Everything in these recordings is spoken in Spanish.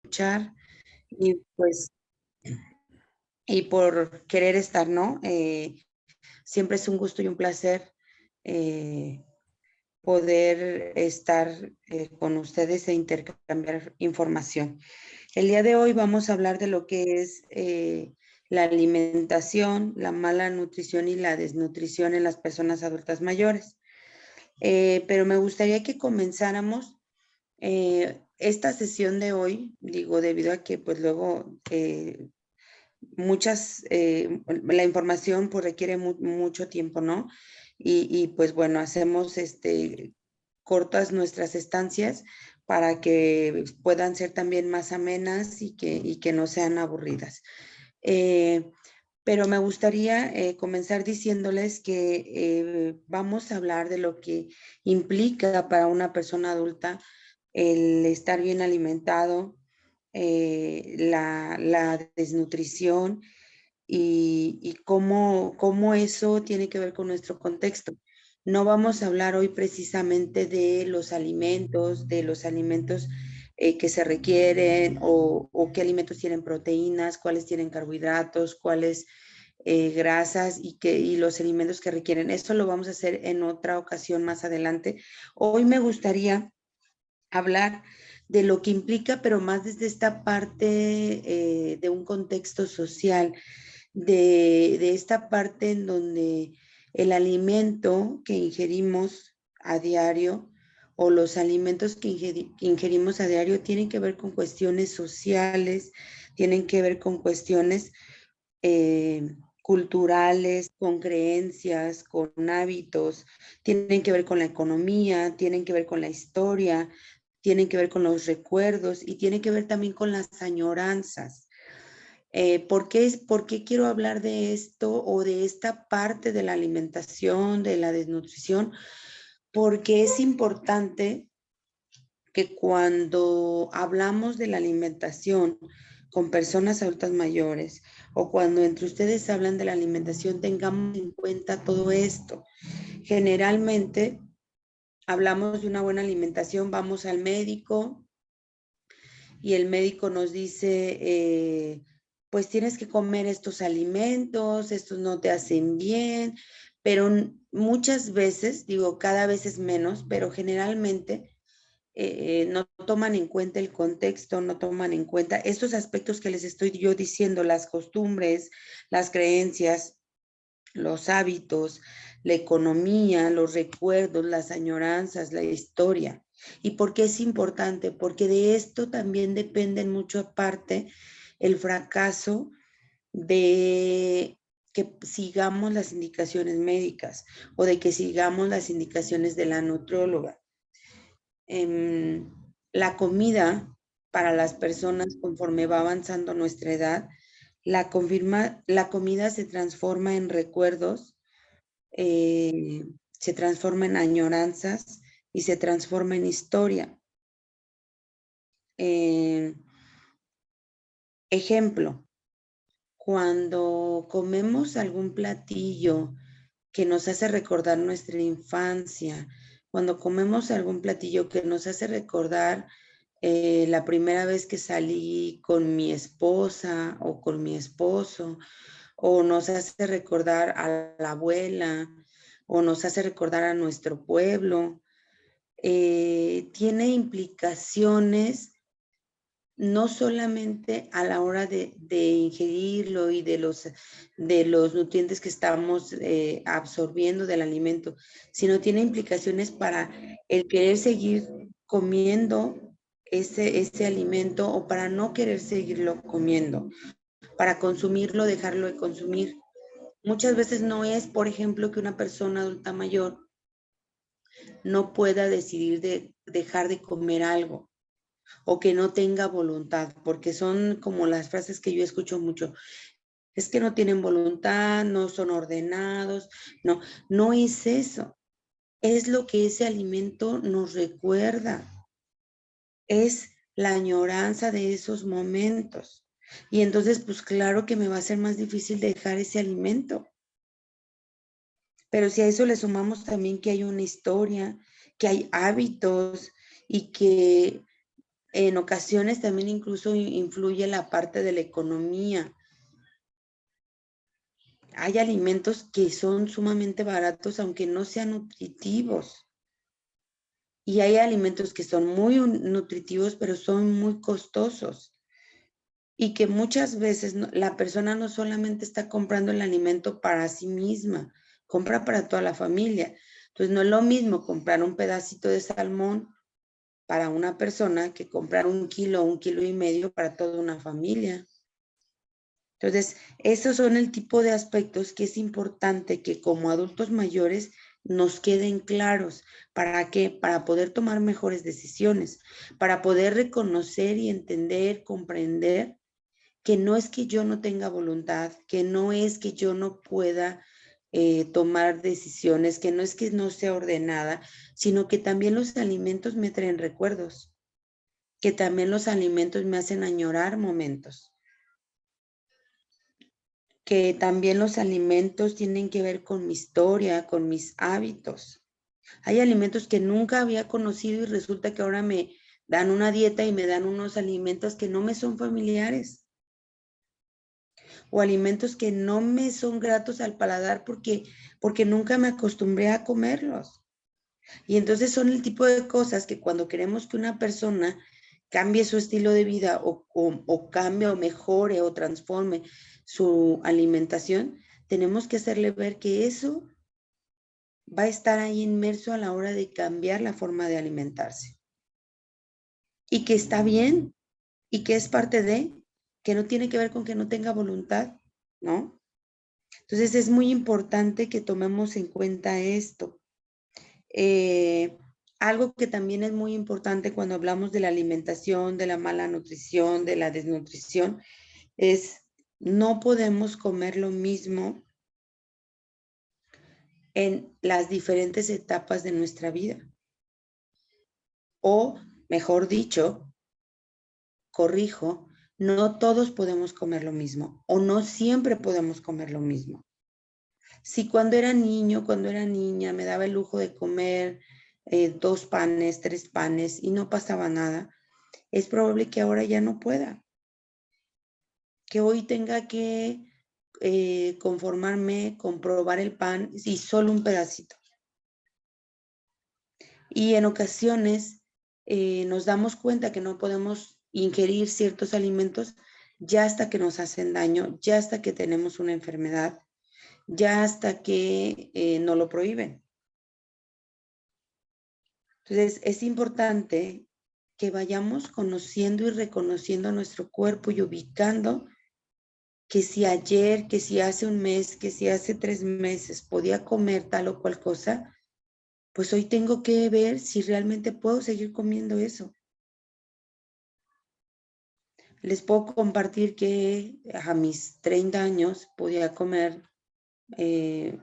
escuchar y pues y por querer estar, ¿no? Siempre es un gusto y un placer eh, poder estar con ustedes e intercambiar información. El día de hoy vamos a hablar de lo que es la alimentación, la mala nutrición y la desnutrición en las personas adultas mayores. Pero me gustaría que comenzáramos esta sesión de hoy, digo, debido a que pues luego la información pues requiere mucho tiempo, ¿no? Pues bueno, hacemos cortas nuestras estancias para que puedan ser también más amenas y que no sean aburridas. Eh, pero me gustaría comenzar diciéndoles que vamos a hablar de lo que implica para una persona adulta el estar bien alimentado, la desnutrición y cómo eso tiene que ver con nuestro contexto. No vamos a hablar hoy precisamente de los alimentos que se requieren o qué alimentos tienen proteínas, cuáles tienen carbohidratos, cuáles grasas y los alimentos que requieren. Eso lo vamos a hacer en otra ocasión más adelante. Hoy me gustaría hablar de lo que implica, pero más desde esta parte de un contexto social, de esta parte en donde el alimento que ingerimos a diario o los alimentos que ingerimos a diario tienen que ver con cuestiones sociales, tienen que ver con cuestiones culturales, con creencias, con hábitos, tienen que ver con la economía, tienen que ver con la historia, tienen que ver con los recuerdos y tienen que ver también con las añoranzas. ¿Por qué quiero hablar de esto o de esta parte de la alimentación, de la desnutrición? Porque es importante que cuando hablamos de la alimentación con personas adultas mayores o cuando entre ustedes hablan de la alimentación, tengamos en cuenta todo esto. Generalmente hablamos de una buena alimentación, vamos al médico y el médico nos dice, pues tienes que comer estos alimentos, estos no te hacen bien, pero muchas veces, digo, cada vez es menos, pero generalmente no toman en cuenta el contexto, no toman en cuenta estos aspectos que les estoy yo diciendo, las costumbres, las creencias, los hábitos, la economía, los recuerdos, las añoranzas, la historia. ¿Y por qué es importante? Porque de esto también depende en mucha parte el fracaso de que sigamos las indicaciones médicas o de que sigamos las indicaciones de la nutrióloga. La comida para las personas conforme va avanzando nuestra edad, la comida se transforma en recuerdos, se transforma en añoranzas y se transforma en historia. Ejemplo, cuando comemos algún platillo que nos hace recordar nuestra infancia, cuando comemos algún platillo que nos hace recordar la primera vez que salí con mi esposa o con mi esposo, o nos hace recordar a la abuela, o nos hace recordar a nuestro pueblo, tiene implicaciones no solamente a la hora de ingerirlo y de los nutrientes que estamos absorbiendo del alimento, sino tiene implicaciones para el querer seguir comiendo ese alimento o para no querer seguirlo comiendo, para consumirlo, dejarlo de consumir. Muchas veces no es, por ejemplo, que una persona adulta mayor no pueda decidir de dejar de comer algo o que no tenga voluntad, porque son como las frases que yo escucho mucho. Es que no tienen voluntad, no son ordenados, no, no es eso. Es lo que ese alimento nos recuerda. Es la añoranza de esos momentos. Y entonces, pues claro que me va a ser más difícil dejar ese alimento. Pero si a eso le sumamos también que hay una historia, que hay hábitos y que En ocasiones también incluso influye la parte de la economía. Hay alimentos que son sumamente baratos, aunque no sean nutritivos. Y hay alimentos que son muy nutritivos, pero son muy costosos. Y que muchas veces la persona no solamente está comprando el alimento para sí misma, compra para toda la familia. Entonces no es lo mismo comprar un pedacito de salmón para una persona que comprar 1 kilo, 1,5 kilos para toda una familia. Entonces, esos son el tipo de aspectos que es importante que como adultos mayores nos queden claros. ¿Para qué? Para poder tomar mejores decisiones, para poder reconocer y entender, comprender que no es que yo no tenga voluntad, que no es que yo no pueda tomar decisiones, que no es que no sea ordenada, sino que también los alimentos me traen recuerdos, que también los alimentos me hacen añorar momentos, que también los alimentos tienen que ver con mi historia, con mis hábitos. Hay alimentos que nunca había conocido y resulta que ahora me dan una dieta y me dan unos alimentos que no me son familiares. O alimentos que no me son gratos al paladar porque nunca me acostumbré a comerlos. Y entonces son el tipo de cosas que cuando queremos que una persona cambie su estilo de vida o cambie o mejore o transforme su alimentación, tenemos que hacerle ver que eso va a estar ahí inmerso a la hora de cambiar la forma de alimentarse. Y que está bien y que es parte de, que no tiene que ver con que no tenga voluntad, ¿no? Entonces es muy importante que tomemos en cuenta esto. Algo que también es muy importante cuando hablamos de la alimentación, de la mala nutrición, de la desnutrición, es no podemos comer lo mismo en las diferentes etapas de nuestra vida. O, mejor dicho, corrijo, no todos podemos comer lo mismo o no siempre podemos comer lo mismo. Si cuando era niño, cuando era niña, me daba el lujo de comer 2 panes, 3 panes y no pasaba nada, es probable que ahora ya no pueda, que hoy tenga que conformarme con probar el pan y solo un pedacito. Y en ocasiones nos damos cuenta que no podemos ingerir ciertos alimentos ya hasta que nos hacen daño, ya hasta que tenemos una enfermedad, ya hasta que nos lo prohíben. Entonces, es importante que vayamos conociendo y reconociendo nuestro cuerpo y ubicando que si ayer, que si hace un mes, que si hace 3 meses podía comer tal o cual cosa, pues hoy tengo que ver si realmente puedo seguir comiendo eso. Les puedo compartir que a mis 30 años podía comer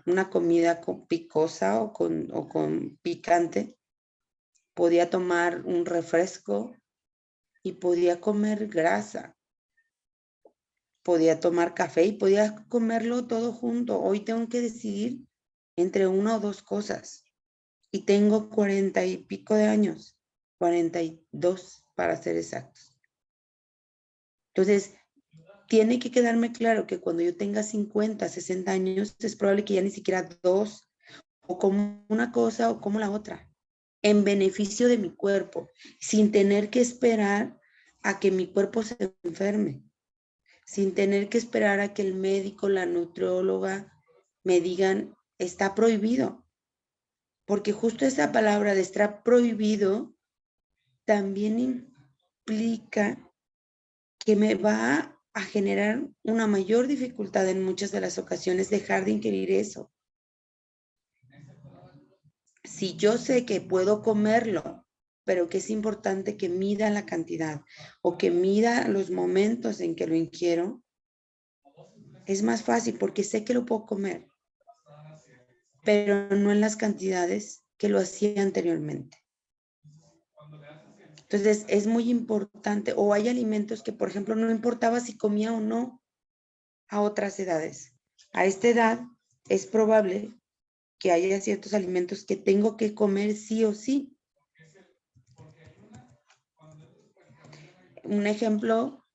una comida con picosa o con picante, podía tomar un refresco y podía comer grasa, podía tomar café y podía comerlo todo junto. Hoy tengo que decidir entre una o dos cosas y tengo 40 y pico de años, 42 para ser exactos. Entonces, tiene que quedarme claro que cuando yo tenga 50, 60 años, es probable que ya ni siquiera dos, o como una cosa o como la otra, en beneficio de mi cuerpo, sin tener que esperar a que mi cuerpo se enferme, sin tener que esperar a que el médico, la nutrióloga me digan, está prohibido. Porque justo esa palabra de estar prohibido también implica que me va a generar una mayor dificultad en muchas de las ocasiones dejar de ingerir eso. Si yo sé que puedo comerlo, pero que es importante que mida la cantidad o que mida los momentos en que lo ingiero, es más fácil porque sé que lo puedo comer, pero no en las cantidades que lo hacía anteriormente. Entonces, es muy importante, o hay alimentos que, por ejemplo, no importaba si comía o no a otras edades. A esta edad es probable que haya ciertos alimentos que tengo que comer sí o sí. un ejemplo,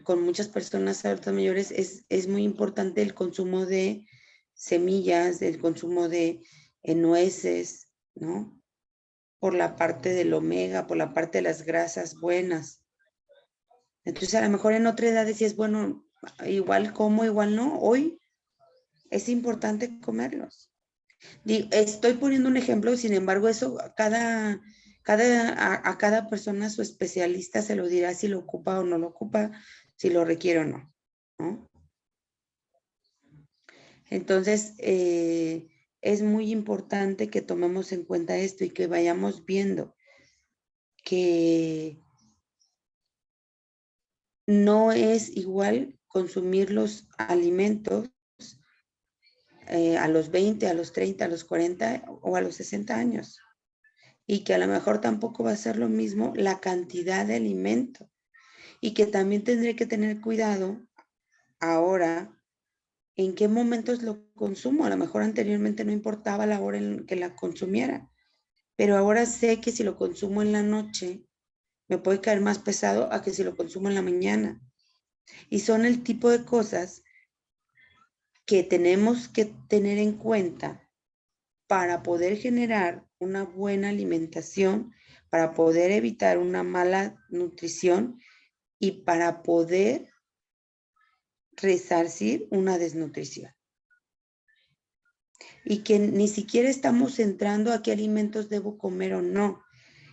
con muchas personas adultas mayores es muy importante el consumo de semillas, el consumo de nueces, ¿no? Por la parte del omega, por la parte de las grasas buenas. Entonces, a lo mejor en otra edad decías, bueno, igual como, igual no. Hoy es importante comerlos. Estoy poniendo un ejemplo, sin embargo, eso a cada persona, su especialista se lo dirá si lo ocupa o no lo ocupa, si lo requiere o no, ¿no? Entonces, es muy importante que tomemos en cuenta esto y que vayamos viendo que no es igual consumir los alimentos a los 20, a los 30, a los 40 o a los 60 años. Y que a lo mejor tampoco va a ser lo mismo la cantidad de alimento. Y que también tendré que tener cuidado ahora en qué momentos lo consumo. A lo mejor anteriormente no importaba la hora en que la consumiera, pero ahora sé que si lo consumo en la noche me puede caer más pesado a que si lo consumo en la mañana. Y son el tipo de cosas que tenemos que tener en cuenta para poder generar una buena alimentación, para poder evitar una mala nutrición y para poder resarcir una desnutrición. Y que ni siquiera estamos entrando a qué alimentos debo comer o no.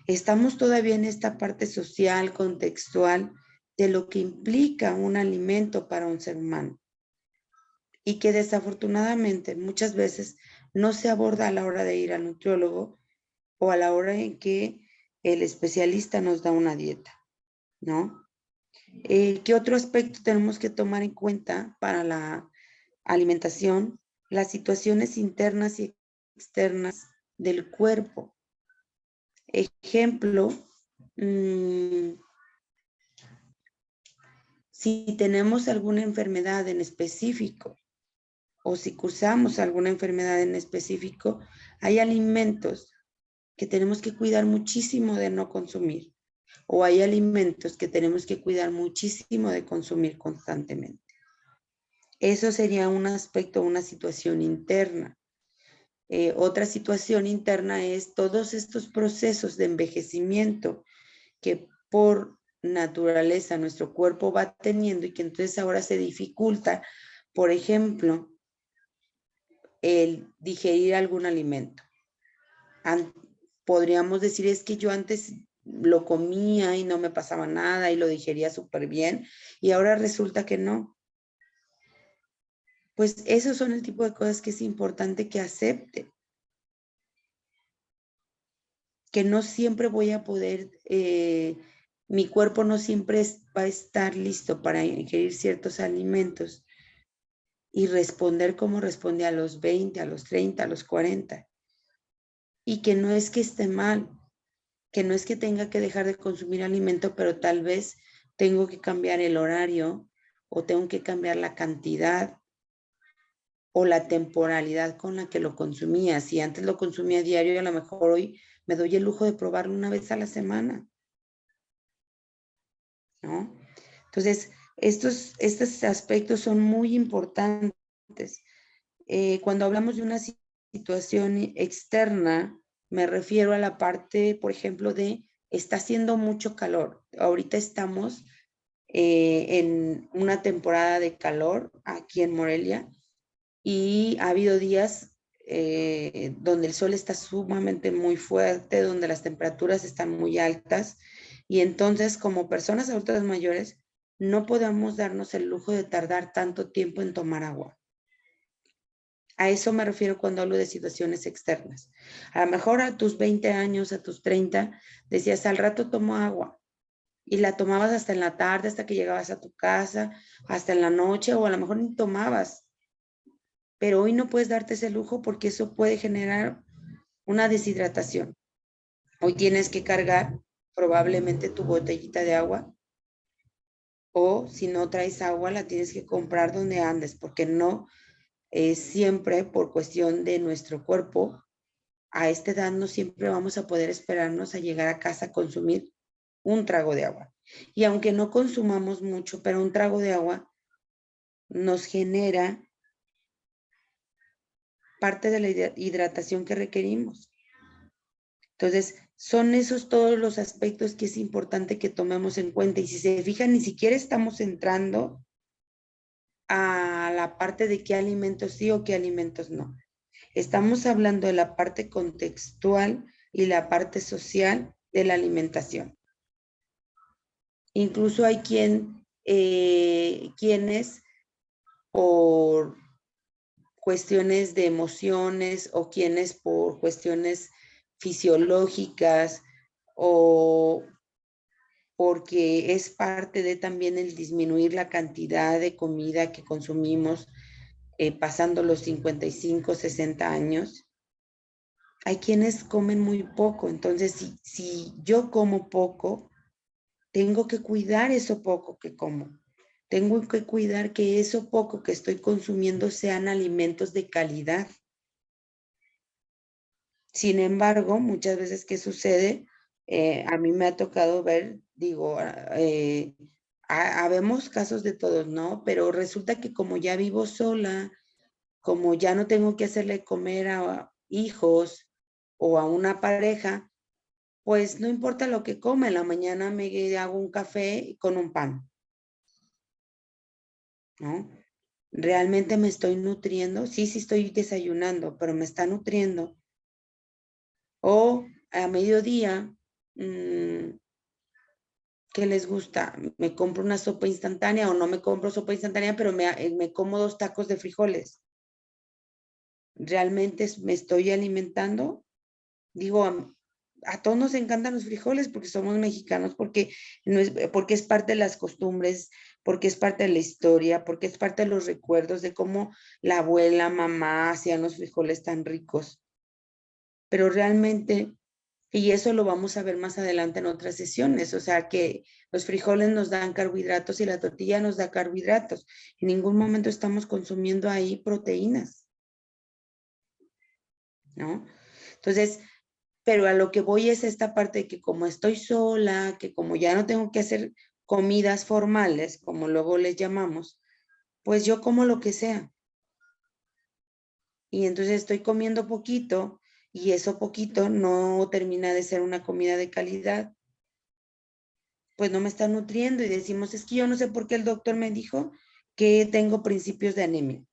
Estamos todavía en esta parte social, contextual, de lo que implica un alimento para un ser humano. Y que desafortunadamente muchas veces no se aborda a la hora de ir al nutriólogo o a la hora en que el especialista nos da una dieta, ¿no? ¿Qué otro aspecto tenemos que tomar en cuenta para la alimentación? Las situaciones internas y externas del cuerpo. Ejemplo, si tenemos alguna enfermedad en específico o si cursamos alguna enfermedad en específico, hay alimentos que tenemos que cuidar muchísimo de no consumir o hay alimentos que tenemos que cuidar muchísimo de consumir constantemente. Eso sería un aspecto, una situación interna. Otra situación interna es todos estos procesos de envejecimiento que por naturaleza nuestro cuerpo va teniendo y que entonces ahora se dificulta, por ejemplo, el digerir algún alimento. Podríamos decir, es que yo antes lo comía y no me pasaba nada y lo digería súper bien y ahora resulta que no. Pues esos son el tipo de cosas que es importante que acepte. Que no siempre voy a poder, mi cuerpo no siempre va a estar listo para ingerir ciertos alimentos y responder como responde a los 20, a los 30, a los 40. Y que no es que esté mal, que no es que tenga que dejar de consumir alimento, pero tal vez tengo que cambiar el horario o tengo que cambiar la cantidad o la temporalidad con la que lo consumía. Si antes lo consumía diario, a lo mejor hoy me doy el lujo de probarlo una vez a la semana, ¿no? Entonces, estos aspectos son muy importantes. Cuando hablamos de una situación externa, me refiero a la parte, por ejemplo, de está haciendo mucho calor. Ahorita estamos en una temporada de calor aquí en Morelia y ha habido días donde el sol está sumamente muy fuerte, donde las temperaturas están muy altas y entonces como personas adultas mayores no podemos darnos el lujo de tardar tanto tiempo en tomar agua. A eso me refiero cuando hablo de situaciones externas. A lo mejor a tus 20 años, a tus 30, decías al rato tomo agua y la tomabas hasta en la tarde, hasta que llegabas a tu casa, hasta en la noche o a lo mejor ni tomabas. Pero hoy no puedes darte ese lujo porque eso puede generar una deshidratación. Hoy tienes que cargar probablemente tu botellita de agua o si no traes agua la tienes que comprar donde andes porque no siempre por cuestión de nuestro cuerpo a esta edad no siempre vamos a poder esperarnos a llegar a casa a consumir un trago de agua. Y aunque no consumamos mucho, pero un trago de agua nos genera parte de la hidratación que requerimos. Entonces, son esos todos los aspectos que es importante que tomemos en cuenta. Y si se fijan, ni siquiera estamos entrando a la parte de qué alimentos sí o qué alimentos no. Estamos hablando de la parte contextual y la parte social de la alimentación. Incluso hay quienes por cuestiones de emociones o quienes por cuestiones fisiológicas o porque es parte de también el disminuir la cantidad de comida que consumimos pasando los 55, 60 años. Hay quienes comen muy poco, entonces si yo como poco, tengo que cuidar eso poco que como. Tengo que cuidar que eso poco que estoy consumiendo sean alimentos de calidad. Sin embargo, muchas veces, ¿qué sucede? A mí me ha tocado ver, digo, habemos casos de todos, ¿no? Pero resulta que como ya vivo sola, como ya no tengo que hacerle comer a hijos o a una pareja, pues no importa lo que coma, en la mañana me hago un café con un pan, ¿no? ¿Realmente me estoy nutriendo? Sí, sí estoy desayunando, pero me está nutriendo. O a mediodía, ¿qué les gusta? ¿Me compro una sopa instantánea o no me compro sopa instantánea, pero me como 2 tacos de frijoles? ¿Realmente me estoy alimentando? Digo, a todos nos encantan los frijoles porque somos mexicanos, porque es parte de las costumbres, porque es parte de la historia, porque es parte de los recuerdos de cómo la abuela, mamá hacían los frijoles tan ricos. Pero realmente, y eso lo vamos a ver más adelante en otras sesiones, o sea que los frijoles nos dan carbohidratos y la tortilla nos da carbohidratos. En ningún momento estamos consumiendo ahí proteínas, ¿no? Entonces, pero a lo que voy es esta parte de que como estoy sola, que como ya no tengo que hacer comidas formales, como luego les llamamos, pues yo como lo que sea. Y entonces estoy comiendo poquito y eso poquito no termina de ser una comida de calidad, pues no me está nutriendo y decimos, es que yo no sé por qué el doctor me dijo que tengo principios de anemia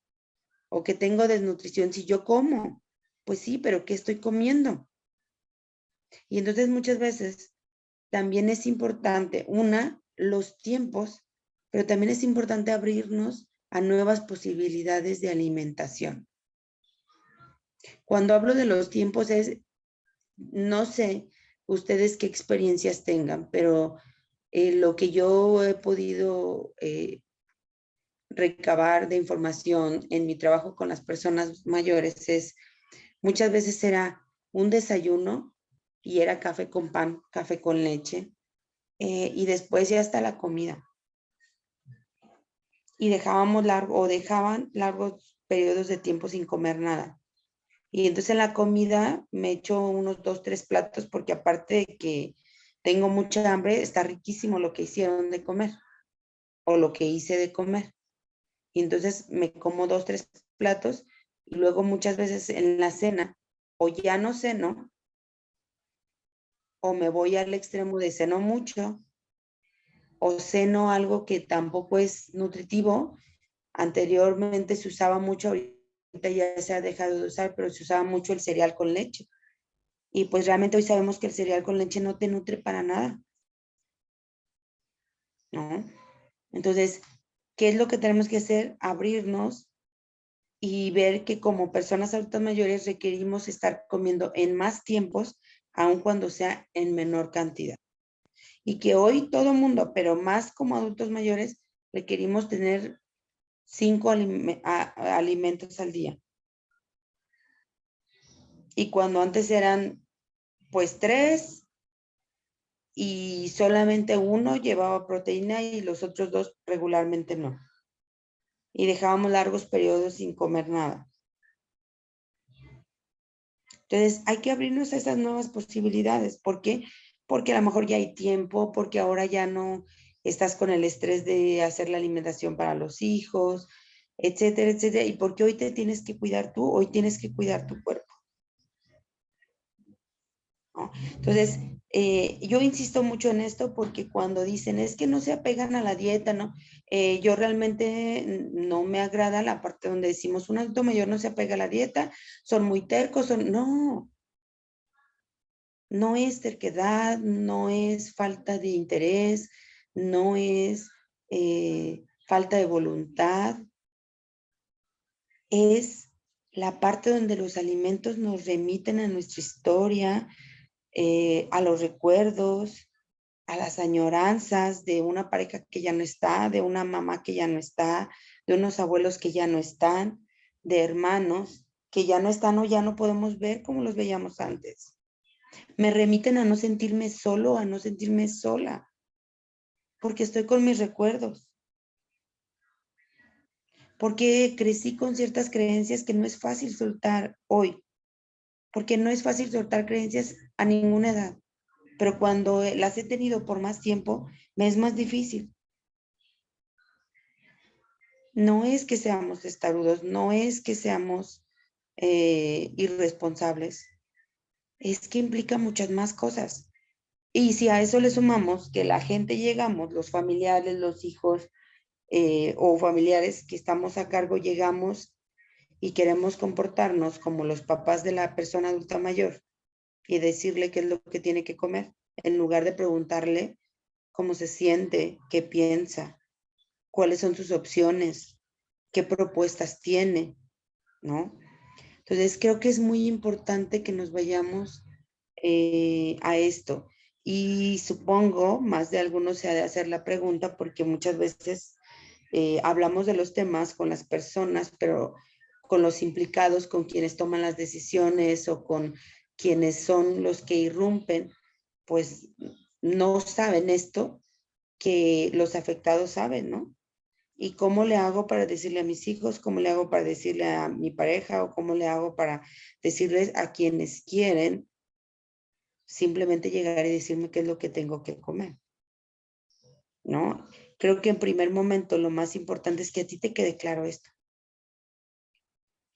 o que tengo desnutrición si yo como. Pues sí, pero ¿qué estoy comiendo? Y entonces muchas veces también es importante, los tiempos, pero también es importante abrirnos a nuevas posibilidades de alimentación. Cuando hablo de los tiempos no sé ustedes qué experiencias tengan, pero lo que yo he podido recabar de información en mi trabajo con las personas mayores es, muchas veces era un desayuno y era café con pan, café con leche, y después ya está la comida. Y dejaban largos periodos de tiempo sin comer nada. Y entonces en la comida me echo unos 2, 3 platos porque aparte de que tengo mucha hambre, está riquísimo lo que hicieron de comer o lo que hice de comer. Y entonces me como 2, 3 platos y luego muchas veces en la cena o ya no ceno o me voy al extremo de ceno mucho o ceno algo que tampoco es nutritivo. Anteriormente se usaba mucho, ahorita ya se ha dejado de usar, pero se usaba mucho el cereal con leche. Y pues realmente hoy sabemos que el cereal con leche no te nutre para nada, ¿no? Entonces, ¿qué es lo que tenemos que hacer? Abrirnos y ver que como personas adultas mayores requerimos estar comiendo en más tiempos, aun cuando sea en menor cantidad. Y que hoy todo mundo, pero más como adultos mayores, requerimos tener 5 alimentos al día. Y cuando antes eran pues 3 y solamente uno llevaba proteína y los otros 2 regularmente no. Y dejábamos largos periodos sin comer nada. Entonces hay que abrirnos a esas nuevas posibilidades. ¿Por qué? porque a lo mejor ya hay tiempo, porque ahora ya no estás con el estrés de hacer la alimentación para los hijos, etcétera, etcétera. Y porque hoy te tienes que cuidar tú, hoy tienes que cuidar tu cuerpo, ¿no? Entonces, yo insisto mucho en esto porque cuando dicen es que no se apegan a la dieta, ¿no? Yo realmente no me agrada la parte donde decimos un adulto mayor no se apega a la dieta, son muy tercos, no, no es terquedad, no es falta de interés, no es falta de voluntad, es la parte donde los alimentos nos remiten a nuestra historia, a los recuerdos, a las añoranzas de una pareja que ya no está, de una mamá que ya no está, de unos abuelos que ya no están, de hermanos que ya no están o ya no podemos ver como los veíamos antes. Me remiten a no sentirme solo, a no sentirme sola, porque estoy con mis recuerdos, porque crecí con ciertas creencias que no es fácil soltar hoy, porque no es fácil soltar creencias a ninguna edad, pero cuando las he tenido por más tiempo, me es más difícil. No es que seamos testarudos, no es que seamos irresponsables, es que implica muchas más cosas. Y si a eso le sumamos que la gente llegamos, los familiares, los hijos o familiares que estamos a cargo, llegamos y queremos comportarnos como los papás de la persona adulta mayor y decirle qué es lo que tiene que comer, en lugar de preguntarle cómo se siente, qué piensa, cuáles son sus opciones, qué propuestas tiene, ¿no? Entonces creo que es muy importante que nos vayamos a esto. Y supongo, más de algunos se ha de hacer la pregunta, porque muchas veces hablamos de los temas con las personas, pero con los implicados, con quienes toman las decisiones o con quienes son los que irrumpen, pues no saben esto que los afectados saben, ¿no? ¿Y cómo le hago para decirle a mis hijos? ¿Cómo le hago para decirle a mi pareja? ¿O cómo le hago para decirles a quienes quieren simplemente llegar y decirme qué es lo que tengo que comer? ¿No? Creo que en primer momento lo más importante es que a ti te quede claro esto.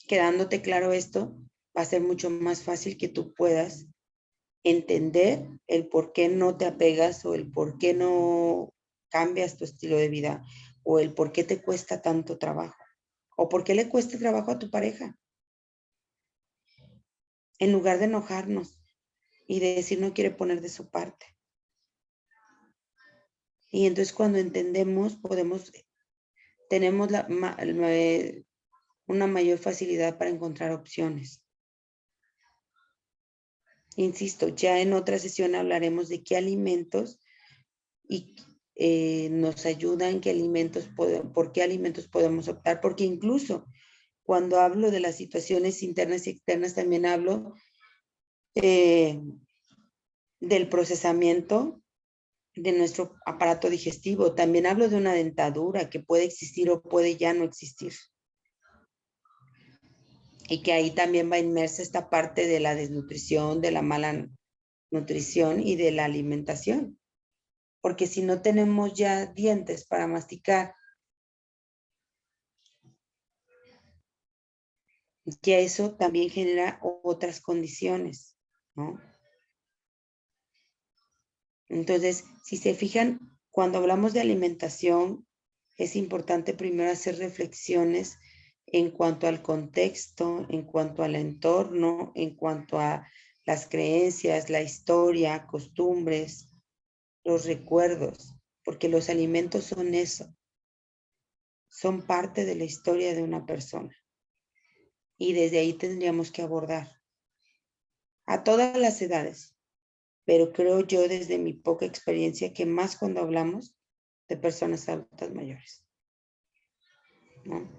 Quedándote claro esto, va a ser mucho más fácil que tú puedas entender el por qué no te apegas o el por qué no cambias tu estilo de vida o el por qué te cuesta tanto trabajo o por qué le cuesta trabajo a tu pareja. En lugar de enojarnos y de decir no quiere poner de su parte. Y entonces cuando entendemos, tenemos una mayor facilidad para encontrar opciones. Insisto, ya en otra sesión hablaremos de qué alimentos y nos ayudan, por qué alimentos podemos optar, porque incluso cuando hablo de las situaciones internas y externas, también hablo del procesamiento de nuestro aparato digestivo. También hablo de una dentadura que puede existir o puede ya no existir. Y que ahí también va inmersa esta parte de la desnutrición, de la mala nutrición y de la alimentación. Porque si no tenemos ya dientes para masticar, ya eso también genera otras condiciones, ¿no? Entonces, si se fijan, cuando hablamos de alimentación, es importante primero hacer reflexiones en cuanto al contexto, en cuanto al entorno, en cuanto a las creencias, la historia, costumbres, los recuerdos, porque los alimentos son eso, son parte de la historia de una persona. Y desde ahí tendríamos que abordar a todas las edades, pero creo yo desde mi poca experiencia que más cuando hablamos de personas adultas mayores, ¿no?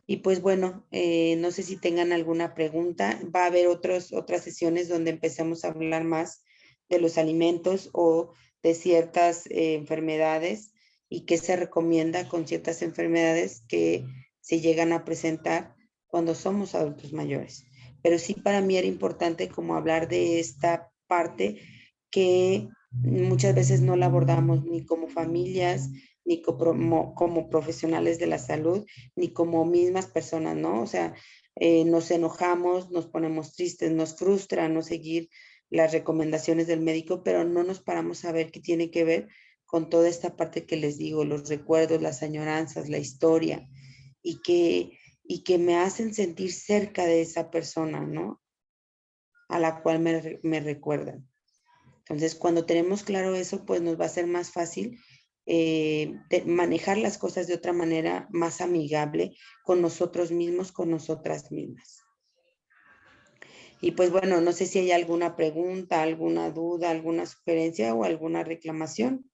Y pues bueno, no sé si tengan alguna pregunta. Va a haber otras sesiones donde empecemos a hablar más de los alimentos o de ciertas enfermedades y qué se recomienda con ciertas enfermedades que se llegan a presentar cuando somos adultos mayores. Pero sí para mí era importante como hablar de esta parte que muchas veces no la abordamos ni como familias, ni como profesionales de la salud, ni como mismas personas, ¿no? O sea, nos enojamos, nos ponemos tristes, nos frustra no seguir las recomendaciones del médico, pero no nos paramos a ver qué tiene que ver con toda esta parte que les digo, los recuerdos, las añoranzas, la historia, y que me hacen sentir cerca de esa persona, ¿no? A la cual me recuerdan. Entonces, cuando tenemos claro eso, pues nos va a ser más fácil manejar las cosas de otra manera más amigable con nosotros mismos, con nosotras mismas. Y pues bueno, no sé si hay alguna pregunta, alguna duda, alguna sugerencia o alguna reclamación.